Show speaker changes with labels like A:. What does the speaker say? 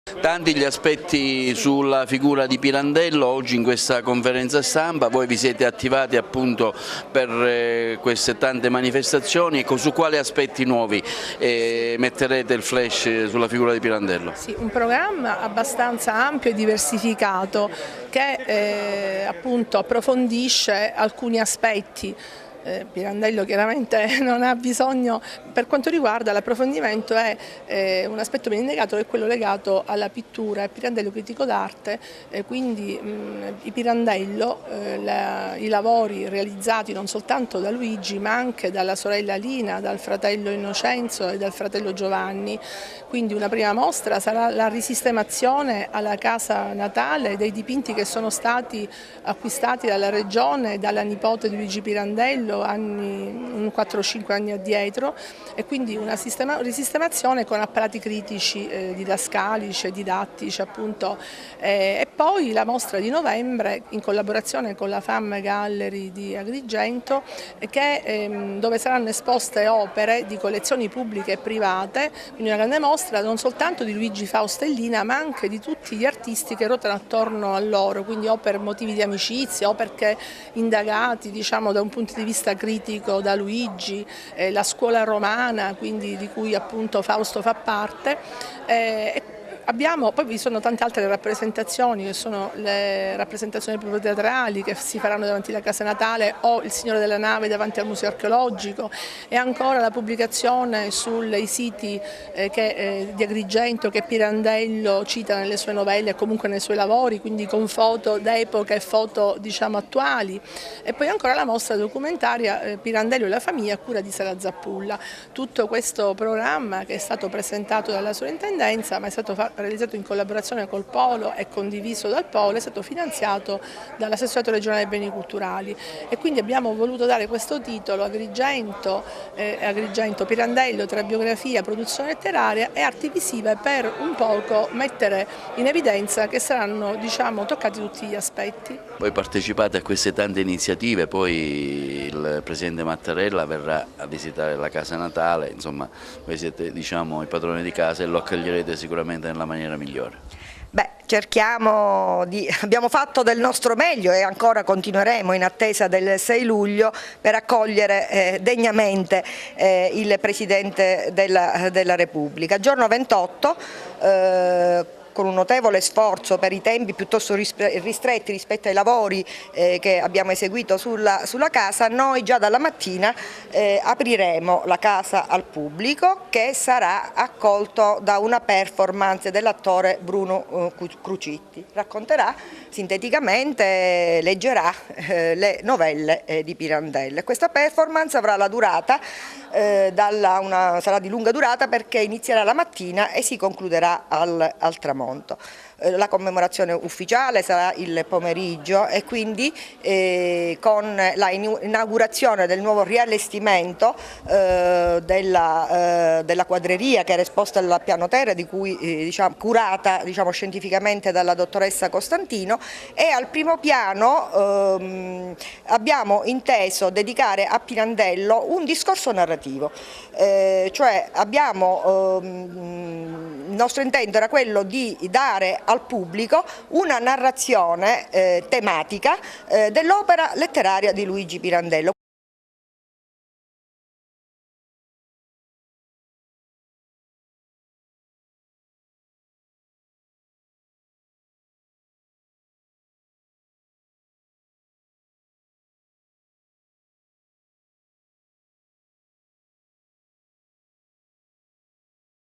A: Tanti gli aspetti sulla figura di Pirandello oggi in questa conferenza stampa, voi vi siete attivati appunto per queste tante manifestazioni, su quali aspetti nuovi metterete il flash sulla figura di Pirandello?
B: Sì, un programma abbastanza ampio e diversificato che appunto approfondisce alcuni aspetti. Pirandello chiaramente non ha bisogno, per quanto riguarda l'approfondimento è un aspetto ben indicato, che è quello legato alla pittura. Pirandello critico d'arte, quindi Pirandello, i lavori realizzati non soltanto da Luigi ma anche dalla sorella Lina, dal fratello Innocenzo e dal fratello Giovanni, quindi una prima mostra sarà la risistemazione alla casa natale dei dipinti che sono stati acquistati dalla regione e dalla nipote di Luigi Pirandello 4 o 5 anni addietro, e quindi una risistemazione con apparati critici didascalici e didattici appunto, e poi la mostra di novembre in collaborazione con la FAM Gallery di Agrigento, dove saranno esposte opere di collezioni pubbliche e private, quindi una grande mostra non soltanto di Luigi Fausto e Lina ma anche di tutti gli artisti che ruotano attorno a loro, quindi o per motivi di amicizia o perché indagati diciamo da un punto di vista critico da Luigi, la scuola romana, quindi di cui appunto Fausto fa parte. Poi vi sono tante altre rappresentazioni, che sono le rappresentazioni proprio teatrali che si faranno davanti alla casa natale o il Signore della Nave davanti al Museo Archeologico, e ancora la pubblicazione sui siti di Agrigento che Pirandello cita nelle sue novelle e comunque nei suoi lavori, quindi con foto d'epoca e foto diciamo attuali, e poi ancora la mostra documentaria Pirandello e la famiglia a cura di Sara Zappulla. Tutto questo programma, che è stato presentato dalla sovrintendenza ma è stato realizzato in collaborazione col Polo e condiviso dal Polo, è stato finanziato dall'assessorato regionale dei beni culturali, e quindi abbiamo voluto dare questo titolo Agrigento Pirandello tra biografia, produzione letteraria e arti visive, per un poco mettere in evidenza che saranno diciamo toccati tutti gli aspetti.
A: Voi partecipate a queste tante iniziative, poi il Presidente Mattarella verrà a visitare la casa natale, insomma voi siete diciamo i padroni di casa e lo accoglierete sicuramente nella maniera migliore.
C: Beh, abbiamo fatto del nostro meglio e ancora continueremo in attesa del 6 luglio per accogliere degnamente il Presidente della Repubblica. Giorno 28, con un notevole sforzo per i tempi piuttosto ristretti rispetto ai lavori che abbiamo eseguito sulla casa, noi già dalla mattina apriremo la casa al pubblico, che sarà accolto da una performance dell'attore Bruno Crucitti. Racconterà sinteticamente, leggerà le novelle di Pirandello. Questa performance avrà la durata, sarà di lunga durata perché inizierà la mattina e si concluderà al tramonto. La commemorazione ufficiale sarà il pomeriggio, e quindi con la inaugurazione del nuovo riallestimento della quadreria che era esposta al piano terra, di cui curata scientificamente dalla dottoressa Costantino, e al primo piano abbiamo inteso dedicare a Pirandello un discorso narrativo, cioè il nostro intento era quello di dare al pubblico una narrazione tematica dell'opera letteraria di Luigi Pirandello.